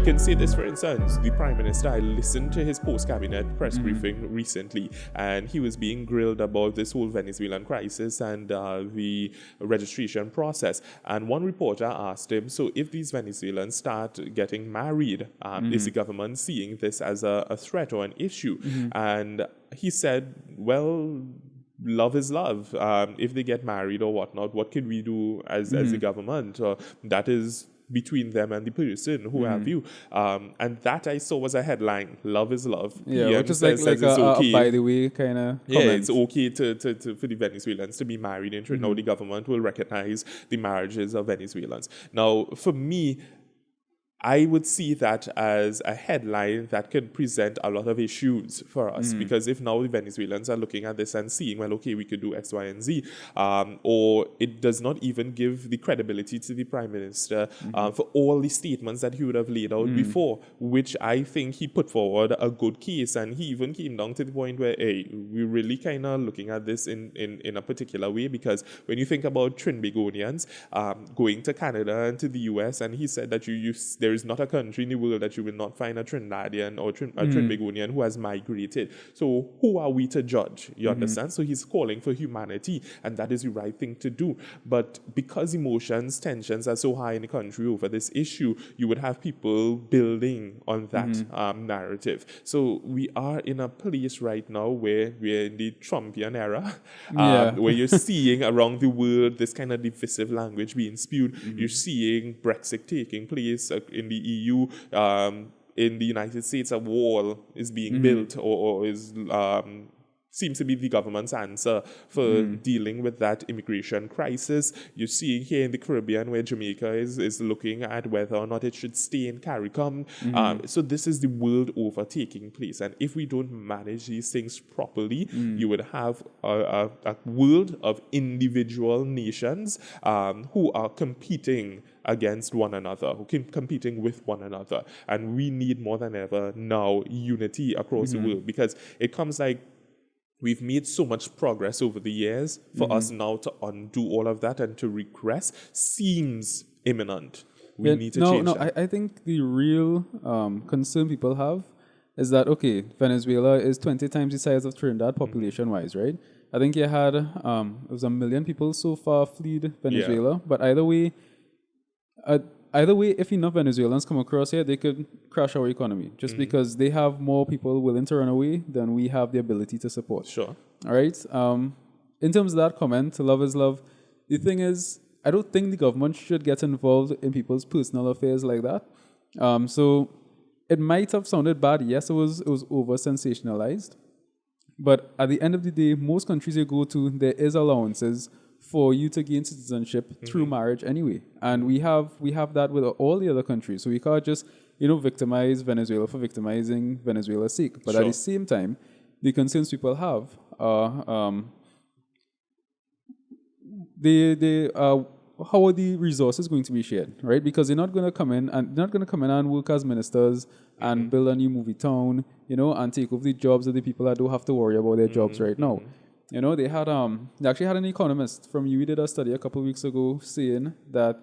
can say this, for instance, the Prime Minister, I listened to his post-cabinet press briefing recently, and he was being grilled about this whole Venezuelan crisis and the registration process. And one reporter asked him, so if these Venezuelans start getting married, is the government seeing this as a threat or an issue? And he said, well, love is love. If they get married or whatnot, what can we do as the government? That is between them and the person, who have you. And that I saw was a headline, love is love. Yeah, which is like a by the way kind of Yeah, it's okay for the Venezuelans to be married in Trinidad. Now the government will recognize the marriages of Venezuelans. Now, for me, I would see that as a headline that can present a lot of issues for us, because if now the Venezuelans are looking at this and seeing, well, okay, we could do X, Y, and Z, or it does not even give the credibility to the Prime Minister for all the statements that he would have laid out before, which I think he put forward a good case, and he even came down to the point where, hey, we're really kind of looking at this in a particular way, because when you think about Trinbagonians going to Canada and to the US, and he said that there is not a country in the world that you will not find a Trinidadian or a Trinbagonian who has migrated. So who are we to judge? You understand? So he's calling for humanity, and that is the right thing to do. But because emotions, tensions are so high in the country over this issue, you would have people building on that narrative. So we are in a place right now where we're in the Trumpian era, where you're seeing around the world this kind of divisive language being spewed. You're seeing Brexit taking place in the EU. In the United States, a wall is being built or is seems to be the government's answer for dealing with that immigration crisis. You're seeing here in the Caribbean where Jamaica is looking at whether or not it should stay in CARICOM. So this is the world over taking place. And if we don't manage these things properly, you would have a world of individual nations who are competing against one another, who can competing with one another. And we need more than ever now unity across the world, because it comes like we've made so much progress over the years. For us now to undo all of that and to regress seems imminent. We need to change that. I think the real concern people have is that, okay, Venezuela is 20 times the size of Trinidad population-wise, right? I think you had, it was 1 million people so far fled Venezuela, but either way, if enough Venezuelans come across here, they could crash our economy just because they have more people willing to run away than we have the ability to support. Sure. All right. In terms of that comment, love is love. The thing is, I don't think the government should get involved in people's personal affairs like that. So it might have sounded bad. Yes, it was over sensationalized. But at the end of the day, most countries you go to, there is allowances for you to gain citizenship through marriage anyway. And we have that with all the other countries. So we can't just, victimize Venezuela for victimizing Venezuela's sake. But at the same time, the concerns people have are how are the resources going to be shared, right? Because they're not going to come in and work as ministers and build a new movie town, and take over the jobs of the people that don't have to worry about their jobs right now. They actually had an economist from UE did a study a couple of weeks ago saying that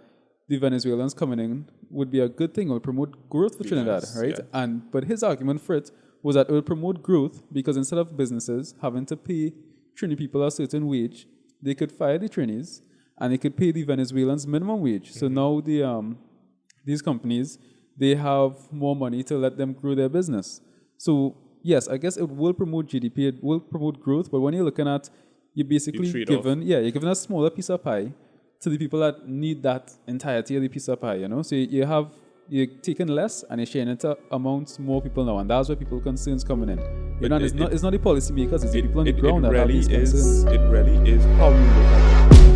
the Venezuelans coming in would be a good thing, it would promote growth for Trinidad, right? Yeah. But his argument for it was that it would promote growth because instead of businesses having to pay Trini people a certain wage, they could fire the Trinis and they could pay the Venezuelans minimum wage. So now these companies, they have more money to let them grow their business. So yes, I guess it will promote GDP, it will promote growth, but when you're looking at, you're basically you're giving a smaller piece of pie to the people that need that entirety of the piece of pie, So you're taking less and you're sharing it amongst more people now, and that's where people concerns coming in. It's not the policymakers, it's the people on the ground that have these concerns. It really is how you look at it.